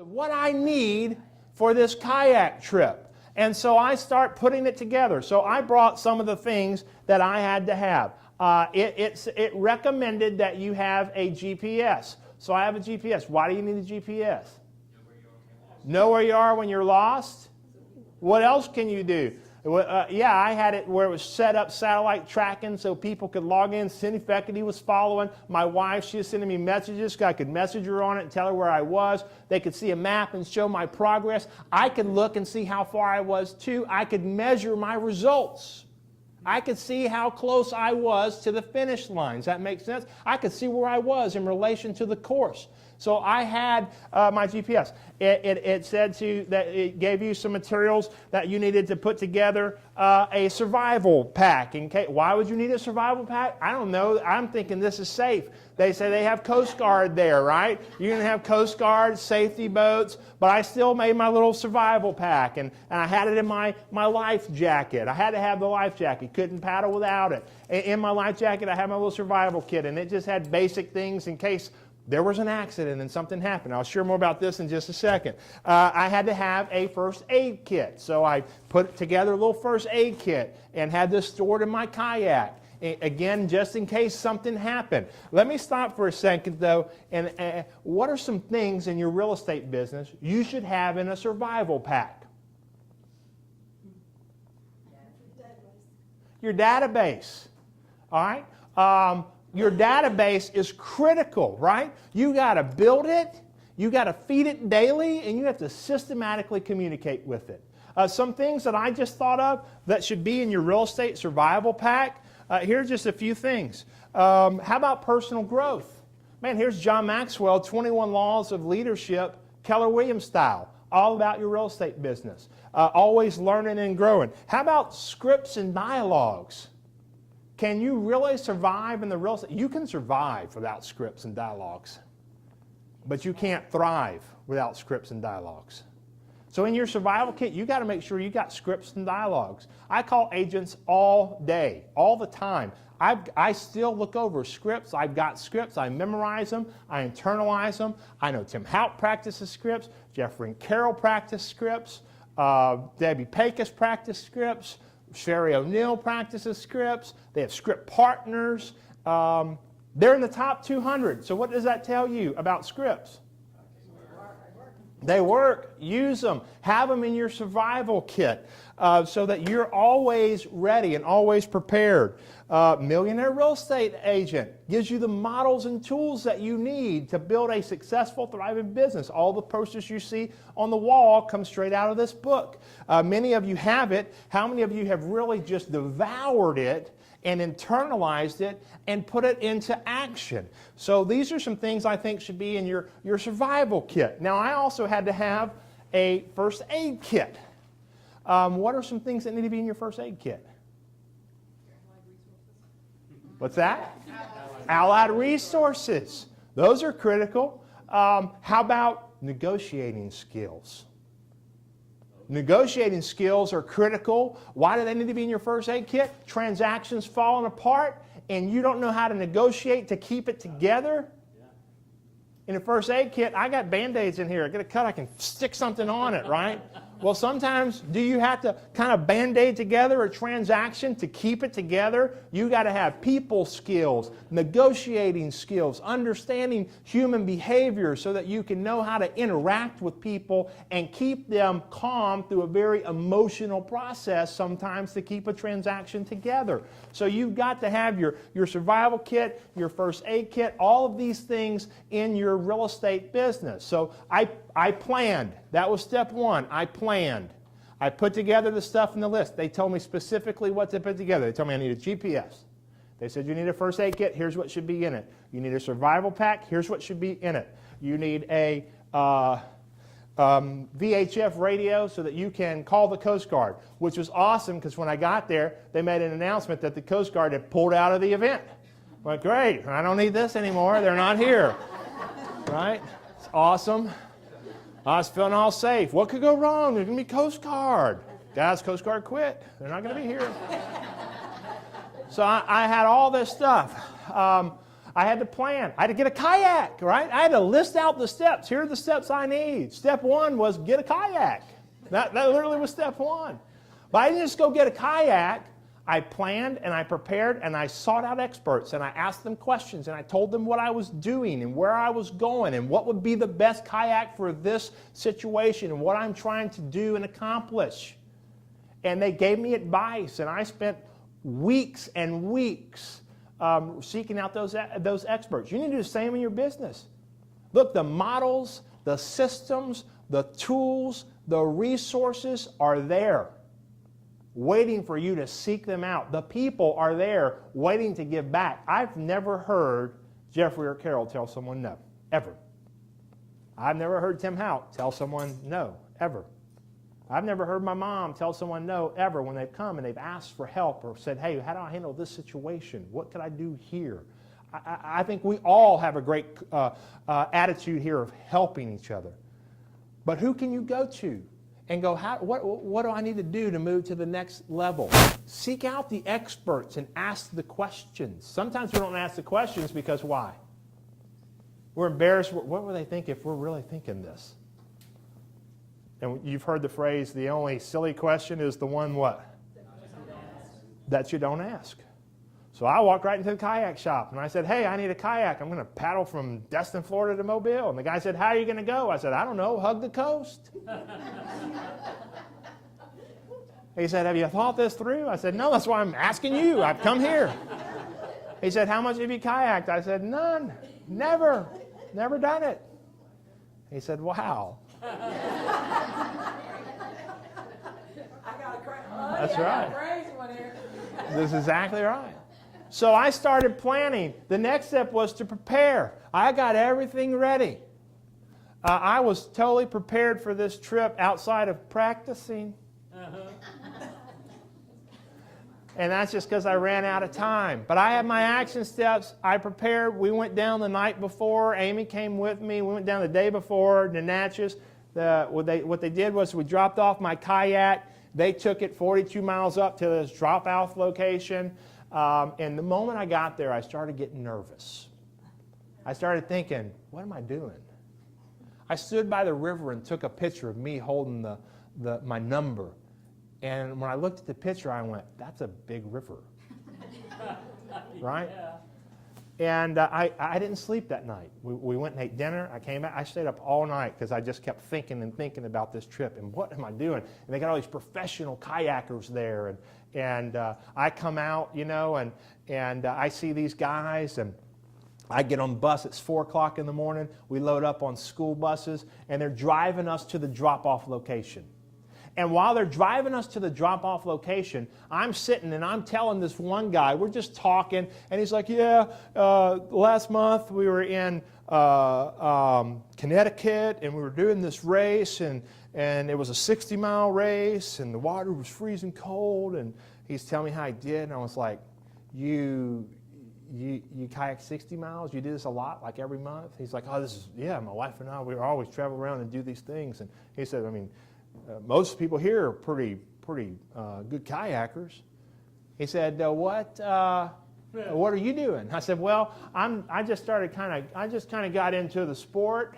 what I need for this kayak trip. And so I start putting it together. So I brought some of the things that I had to have. It recommended that you have a GPS. So I have a GPS. Why do you need a GPS? Know where you are when you're lost? What else can you do? Yeah, I had it where it was set up satellite tracking so people could log in. Cindy Feckety was following. My wife, she was sending me messages. I could message her on it and tell her where I was. They could see a map and show my progress. I could look and see how far I was too. I could measure my results. I could see how close I was to the finish line. Does that make sense? I could see where I was in relation to the course. So I had my GPS. It said that it gave you some materials that you needed to put together a survival pack. Why would you need a survival pack? I don't know. I'm thinking this is safe. They say they have Coast Guard there, right? You're going to have Coast Guard, safety boats, but I still made my little survival pack, and I had it in my life jacket. I had to have the life jacket. Couldn't paddle without it. In my life jacket, I had my little survival kit, and it just had basic things in case there was an accident and something happened. I'll share more about this in just a second. I had to have a first aid kit. So I put together a little first aid kit and had this stored in my kayak. Again, just in case something happened. Let me stop for a second, though. And what are some things in your real estate business you should have in a survival pack? Your database. All right? Your database is critical, right? You got to build it, you got to feed it daily, and you have to systematically communicate with it. Some things that I just thought of that should be in your real estate survival pack. Here's just a few things. How about personal growth? Man, here's John Maxwell, 21 Laws of Leadership, Keller Williams style. All about your real estate business. Always learning and growing. How about scripts and dialogues? Can you really survive in the real estate? You can survive without scripts and dialogues, but you can't thrive without scripts and dialogues. So in your survival kit, you got to make sure you got scripts and dialogues. I call agents all day, all the time. I still look over scripts. I've got scripts. I memorize them. I internalize them. I know Tim Houck practices scripts. Jeffrey and Carroll practice scripts. Debbie Pecos practice scripts. Sherry O'Neill practices scripts. They have script partners. They're in the top 200. So what does that tell you about scripts? They work. Use them. Have them in your survival kit so that you're always ready and always prepared. Millionaire Real Estate Agent gives you the models and tools that you need to build a successful, thriving business. All the posters you see on the wall come straight out of this book. Many of you have it. How many of you have really just devoured it and internalized it and put it into action? So these are some things I think should be in your survival kit. Now, I also had to have a first aid kit. What are some things that need to be in your first aid kit? What's that? Allied resources. Those are critical. How about negotiating skills? Negotiating skills are critical. Why do they need to be in your first aid kit? Transactions falling apart and you don't know how to negotiate to keep it together. In a first aid kit, I got Band-Aids in here. I get a cut, I can stick something on it, right? Well, sometimes do you have to kind of Band-Aid together a transaction to keep it together? You got to have people skills, negotiating skills, understanding human behavior so that you can know how to interact with people and keep them calm through a very emotional process sometimes to keep a transaction together. So you've got to have your survival kit, your first aid kit, all of these things in your real estate business. So I planned. That was step one. I planned. I put together the stuff in the list. They told me specifically what to put together. They told me I need a GPS. They said you need a first aid kit. Here's what should be in it. You need a survival pack. Here's what should be in it. You need a VHF radio so that you can call the Coast Guard, which was awesome because when I got there, they made an announcement that the Coast Guard had pulled out of the event. I'm like, great. I don't need this anymore. They're not here. Right? It's awesome. I was feeling all safe. What could go wrong? There's going to be Coast Guard. Guys, Coast Guard quit. They're not going to be here. So I had all this stuff. I I had to plan. I had to get a kayak, right? I had to list out the steps. Here are the steps I need. Step 1 was get a kayak. That literally was step 1. But I didn't just go get a kayak. I planned and I prepared and I sought out experts and I asked them questions and I told them what I was doing and where I was going and what would be the best kayak for this situation and what I'm trying to do and accomplish. And they gave me advice and I spent weeks and weeks seeking out those experts. You need to do the same in your business. Look, the models, the systems, the tools, the resources are there, waiting for you to seek them out. The people are there waiting to give back. I've never heard Jeffrey or Carol tell someone no, ever. I've never heard Tim Houck tell someone no, ever. I've never heard my mom tell someone no, ever, when they've come and they've asked for help or said, hey, how do I handle this situation? What could I do here? I think we all have a great attitude here of helping each other. But who can you go to? And go, what do I need to do to move to the next level? Seek out the experts and ask the questions. Sometimes we don't ask the questions because why? We're embarrassed. What will they think if we're really thinking this? And you've heard the phrase, the only silly question is the one what? That you don't ask. So I walked right into the kayak shop and I said, hey, I need a kayak. I'm going to paddle from Destin, Florida to Mobile. And the guy said, how are you going to go? I said, I don't know, hug the coast. He said, have you thought this through? I said, no, that's why I'm asking you. I've come here. He said, how much have you kayaked? I said, none, never done it. He said, wow. That's right. That's exactly right. So I started planning. The next step was to prepare. I got everything ready. I was totally prepared for this trip outside of practicing. And that's just because I ran out of time. But I had my action steps. I prepared. We went down the night before. Amy came with me. We went down the day before to Natchez. What they did was we dropped off my kayak. They took it 42 miles up to this drop-off location. And the moment I got there, I started getting nervous. I started thinking, what am I doing? I stood by the river and took a picture of me holding my number. And when I looked at the picture, I went, that's a big river. Right? Yeah. And I didn't sleep that night. We went and ate dinner. I came back. I stayed up all night because I just kept thinking and thinking about this trip and what am I doing? And they got all these professional kayakers there. And I come out, you know, and I see these guys and I get on the bus. It's 4 o'clock in the morning. We load up on school buses and they're driving us to the drop-off location. And while they're driving us to the drop-off location, I'm sitting and I'm telling this one guy, we're just talking, and he's like, yeah, last month we were in Connecticut, and we were doing this race, and it was a 60-mile race, and the water was freezing cold, and he's telling me how he did, and I was like, you kayak 60 miles? You do this a lot, like every month? He's like, oh, my wife and I, we always travel around and do these things. And he said, I mean, most people here are pretty good kayakers. He said, what are you doing? I said, well, I just kind of got into the sport.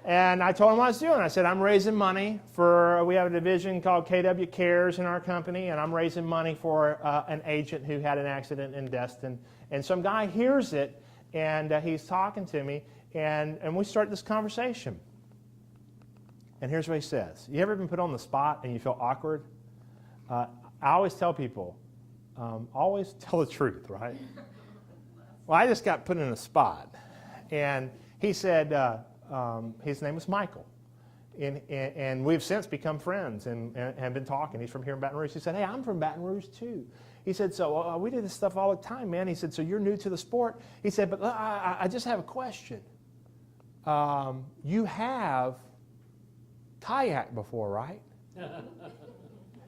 And I told him what I was doing. I said, I'm raising money we have a division called KW Cares in our company, and I'm raising money for an agent who had an accident in Destin. And some guy hears it, and he's talking to me, and we start this conversation. And here's what he says. You ever been put on the spot and you feel awkward? I always tell people, always tell the truth, right? Well, I just got put in a spot. And he said, his name was Michael. And we've since become friends and have been talking. He's from here in Baton Rouge. He said, hey, I'm from Baton Rouge too. He said, so we do this stuff all the time, man. He said, so you're new to the sport? He said, but I just have a question. You have kayak before, right?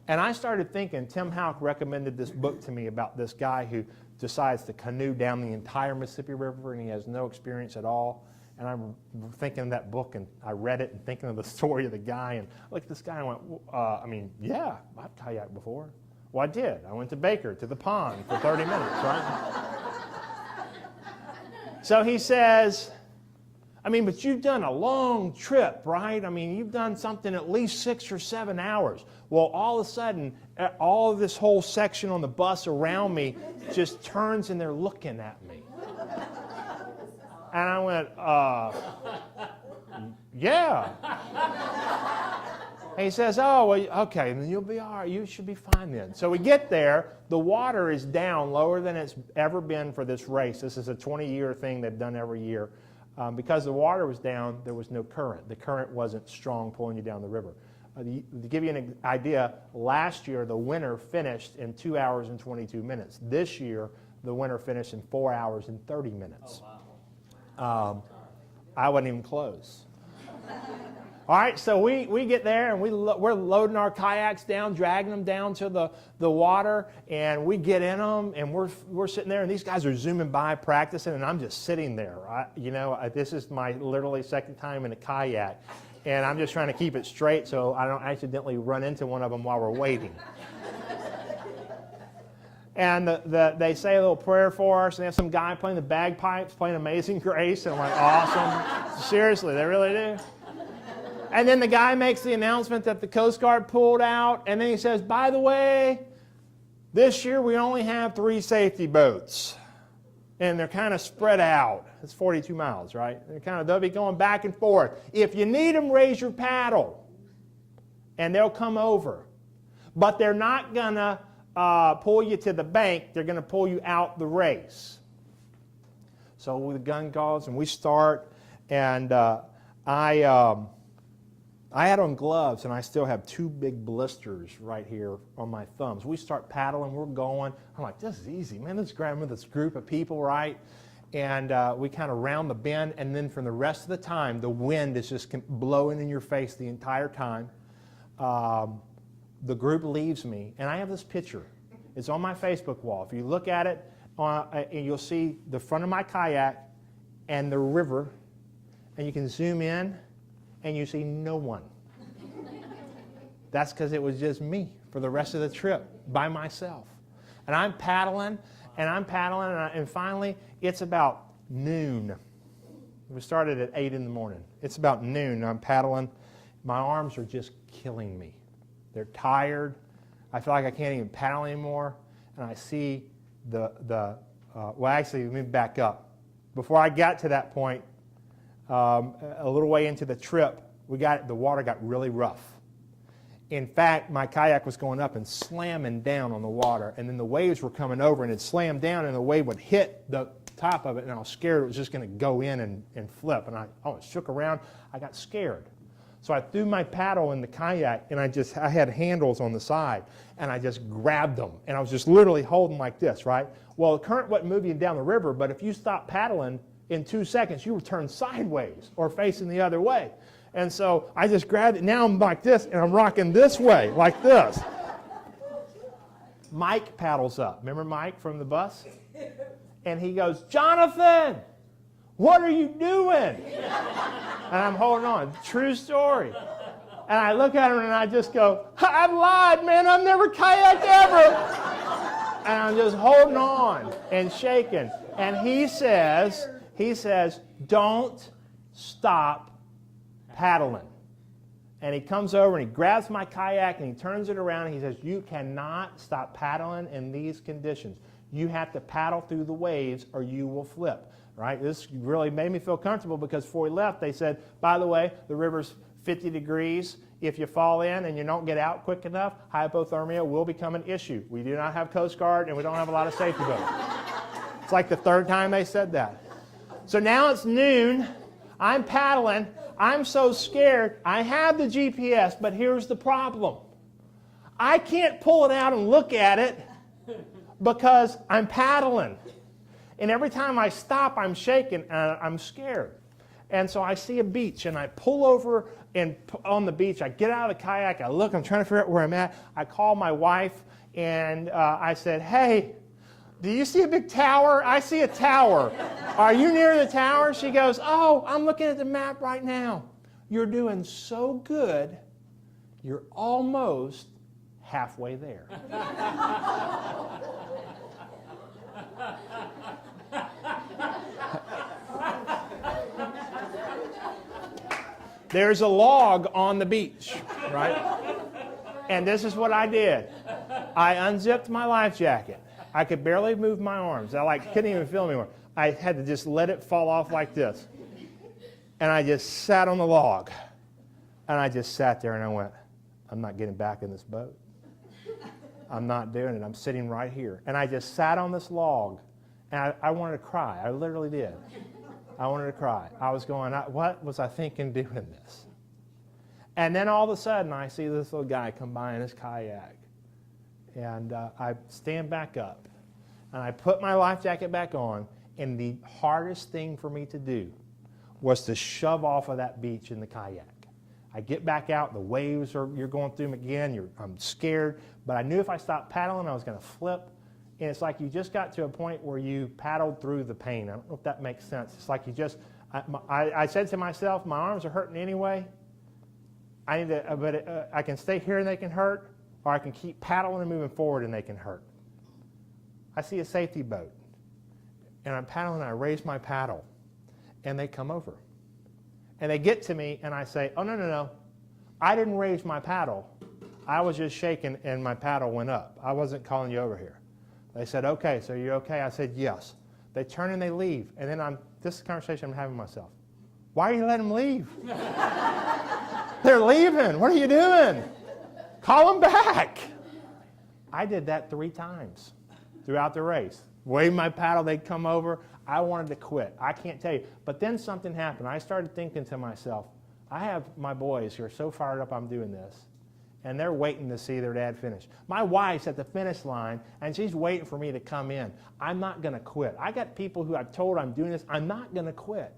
And I started thinking, Tim Houck recommended this book to me about this guy who decides to canoe down the entire Mississippi River and he has no experience at all. And I'm thinking of that book and I read it and thinking of the story of the guy and I looked at this guy and went, yeah, I've kayaked before. Well, I did. I went to Baker, to the pond for 30 minutes, right? So he says, I mean, but you've done a long trip, right? I mean, you've done something at least 6 or 7 hours. Well, all of a sudden, all of this whole section on the bus around me just turns and they're looking at me. And I went, yeah. And he says, oh, well, okay, then you'll be all right. You should be fine then. So we get there. The water is down lower than it's ever been for this race. This is a 20-year thing they've done every year. Because the water was down, there was no current. The current wasn't strong pulling you down the river. To give you an idea, last year the winner finished in 2 hours and 22 minutes. This year, the winner finished in 4 hours and 30 minutes. Oh, wow. I wasn't even close. All right, so we get there and we're loading our kayaks down, dragging them down to the water, and we get in them and we're sitting there, and these guys are zooming by practicing, and I'm just sitting there. This is my literally second time in a kayak, and I'm just trying to keep it straight so I don't accidentally run into one of them while we're waiting. And they say a little prayer for us, and they have some guy playing the bagpipes, playing Amazing Grace, and I'm like, awesome. Seriously, they really do. And then the guy makes the announcement that the Coast Guard pulled out, and then he says, by the way, this year we only have 3 safety boats. And they're kind of spread out. It's 42 miles, right? They'll be going back and forth. If you need them, raise your paddle, and they'll come over. But they're not going to pull you to the bank. They're going to pull you out the race. So the gun goes, and we start, and I had on gloves, and I still have 2 big blisters right here on my thumbs. We start paddling, we're going. I'm like, this is easy, man. Let's grab with this group of people, right? And we kind of round the bend, and then for the rest of the time, the wind is just blowing in your face the entire time. The group leaves me, and I have this picture. It's on my Facebook wall. If you look at it, and you'll see the front of my kayak and the river, and you can zoom in, and you see no one. That's because it was just me for the rest of the trip by myself. And I'm paddling, and finally it's about noon. We started at 8 in the morning. It's about noon, and I'm paddling. My arms are just killing me. They're tired. I feel like I can't even paddle anymore. And I see actually, let me back up. Before I got to that point, a little way into the trip, the water got really rough. In fact, my kayak was going up and slamming down on the water, and then the waves were coming over, and it slammed down, and the wave would hit the top of it, and I was scared it was just going to go in and flip, and it shook around. I got scared. So I threw my paddle in the kayak, and I had handles on the side, and I just grabbed them, and I was just literally holding like this, right? Well, the current wasn't moving down the river, but if you stopped paddling, in 2 seconds, you were turned sideways or facing the other way. And so I just grabbed it. Now I'm like this, and I'm rocking this way, like this. Mike paddles up. Remember Mike from the bus? And he goes, Jonathan, what are you doing? And I'm holding on. True story. And I look at him, and I just go, I lied, man. I've never kayaked ever. And I'm just holding on and shaking. And he says, don't stop paddling. And he comes over and he grabs my kayak and he turns it around and he says, you cannot stop paddling in these conditions. You have to paddle through the waves or you will flip. Right? This really made me feel comfortable because before we left, they said, by the way, the river's 50 degrees. If you fall in and you don't get out quick enough, hypothermia will become an issue. We do not have Coast Guard and we don't have a lot of safety boats. It's like the 3rd time they said that. So now it's noon. I'm paddling. I'm so scared. I have the GPS, but here's the problem. I can't pull it out and look at it because I'm paddling. And every time I stop, I'm shaking and I'm scared. And so I see a beach and I pull over and on the beach. I get out of the kayak. I look. I'm trying to figure out where I'm at. I call my wife and I said, hey, do you see a big tower? I see a tower. Are you near the tower? She goes, oh, I'm looking at the map right now. You're doing so good, you're almost halfway there. There's a log on the beach, right? And this is what I did. I unzipped my life jacket. I could barely move my arms. I couldn't even feel them anymore. I had to just let it fall off like this. And I just sat on the log. And I just sat there and I went, I'm not getting back in this boat. I'm not doing it. I'm sitting right here. And I just sat on this log. And I wanted to cry. I literally did. I wanted to cry. I was going, what was I thinking doing this? And then all of a sudden, I see this little guy come by in his kayak. And I stand back up. And I put my life jacket back on. And the hardest thing for me to do was to shove off of that beach in the kayak. I get back out. The waves you're going through them again. I'm scared. But I knew if I stopped paddling, I was going to flip. And it's like you just got to a point where you paddled through the pain. I don't know if that makes sense. It's like you just, I said to myself, my arms are hurting anyway. I can stay here and they can hurt, or I can keep paddling and moving forward and they can hurt. I see a safety boat, and I'm paddling and I raise my paddle, and they come over. And they get to me and I say, oh, no. I didn't raise my paddle. I was just shaking and my paddle went up. I wasn't calling you over here. They said, okay, so you're okay? I said, yes. They turn and they leave. And then this is a conversation I'm having with myself. Why are you letting them leave? They're leaving. What are you doing? Call them back. I did that 3 times throughout the race. Wave my paddle, they'd come over. I wanted to quit. I can't tell you. But then something happened. I started thinking to myself, I have my boys who are so fired up I'm doing this. And they're waiting to see their dad finish. My wife's at the finish line, and she's waiting for me to come in. I'm not going to quit. I got people who I've told I'm doing this. I'm not going to quit.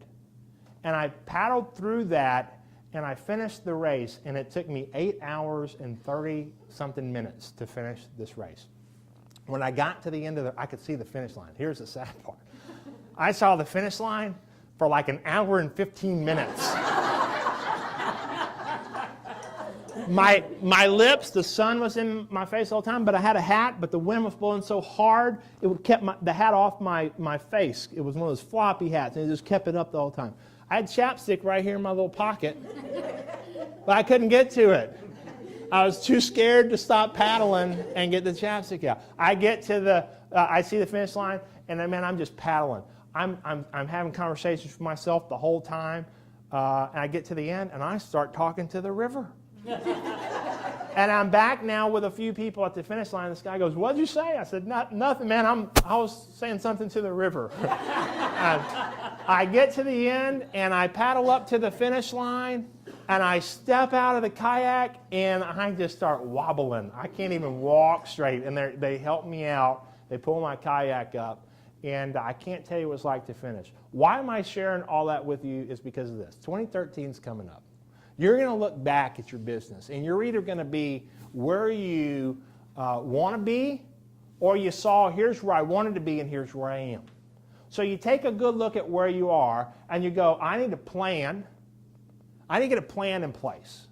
And I paddled through that, and I finished the race, and it took me 8 hours and 30-something minutes to finish this race. When I got to the end of I could see the finish line. Here's the sad part. I saw the finish line for like an hour and 15 minutes. My lips, the sun was in my face all the time, but I had a hat, but the wind was blowing so hard, it would kept the hat off my face. It was one of those floppy hats, and it just kept it up the whole time. I had chapstick right here in my little pocket, but I couldn't get to it. I was too scared to stop paddling and get the chapstick out. I get to I see the finish line, and man, I'm just paddling. I'm having conversations with myself the whole time, and I get to the end, and I start talking to the river. And I'm back now with a few people at the finish line. This guy goes, what'd you say? I said, nothing, man. I was saying something to the river. I get to the end, and I paddle up to the finish line, and I step out of the kayak, and I just start wobbling. I can't even walk straight. And they help me out. They pull my kayak up, and I can't tell you what it's like to finish. Why am I sharing all that with you is because of this. 2013 is coming up. You're going to look back at your business, and you're either going to be where you want to be, or you saw, here's where I wanted to be, and here's where I am. So you take a good look at where you are, and you go, I need a plan. I need to get a plan in place.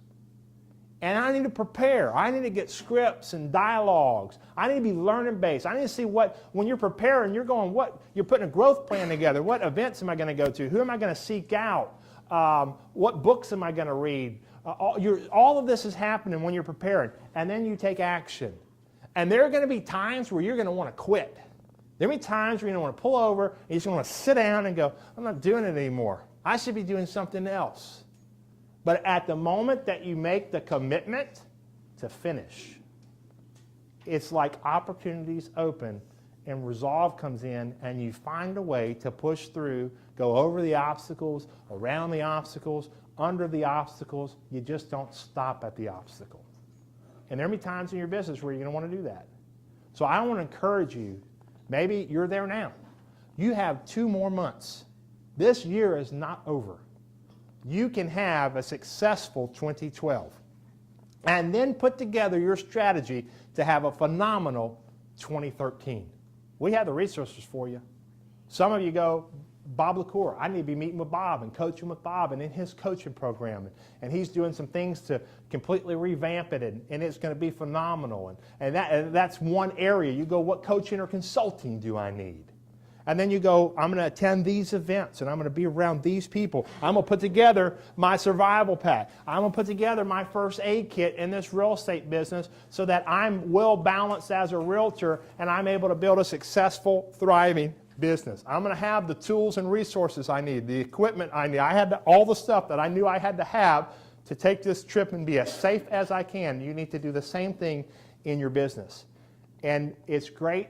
And I need to prepare. I need to get scripts and dialogues. I need to be learning based. I need to see when you're preparing, you're going, you're putting a growth plan together. What events am I going to go to? Who am I going to seek out? What books am I going to read? All of this is happening when you're preparing. And then you take action. And there are going to be times where you're going to want to quit. There are going to be times where you're going to want to pull over and you just want to sit down and go, I'm not doing it anymore. I should be doing something else. But at the moment that you make the commitment to finish, it's like opportunities open and resolve comes in, and you find a way to push through, go over the obstacles, around the obstacles, under the obstacles. You just don't stop at the obstacle. And there will be times in your business where you're going to want to do that. So I want to encourage you, maybe you're there now. You have 2 more months. This year is not over. You can have a successful 2012. And then put together your strategy to have a phenomenal 2013. We have the resources for you. Some of you go, Bob LaCour. I need to be meeting with Bob and coaching with Bob and in his coaching program. And he's doing some things to completely revamp it, and it's going to be phenomenal. And that's one area. You go, what coaching or consulting do I need? And then you go, I'm going to attend these events, and I'm going to be around these people. I'm going to put together my survival pack. I'm going to put together my first aid kit in this real estate business so that I'm well balanced as a realtor, and I'm able to build a successful, thriving business. I'm going to have the tools and resources I need, the equipment I need. I had all the stuff that I knew I had to have to take this trip and be as safe as I can. You need to do the same thing in your business. And it's great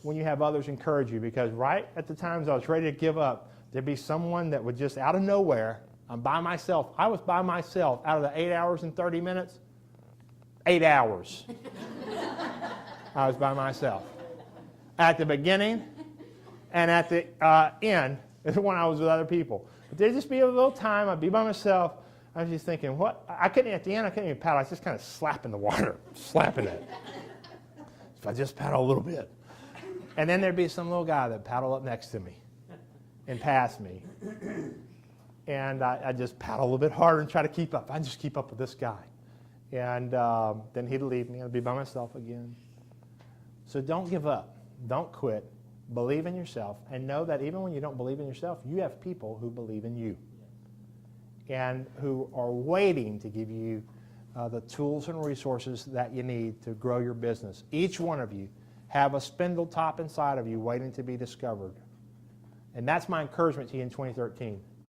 when you have others encourage you, because right at the times I was ready to give up, there'd be someone that would just out of nowhere, I'm by myself. I was by myself out of the 8 hours and 30 minutes, 8 hours. I was by myself. At the beginning and at the end is when I was with other people. But there'd just be a little time, I'd be by myself. I was just thinking, what? At the end, I couldn't even paddle. I was just kind of slapping the water, slapping it. If I just paddle a little bit. And then there'd be some little guy that'd paddle up next to me and pass me. And I'd just paddle a little bit harder and try to keep up. I'd just keep up with this guy. And then he'd leave me. I'd be by myself again. So don't give up. Don't quit. Believe in yourself. And know that even when you don't believe in yourself, you have people who believe in you and who are waiting to give you the tools and resources that you need to grow your business. Each one of you have a spindle top inside of you waiting to be discovered. And that's my encouragement to you in 2013.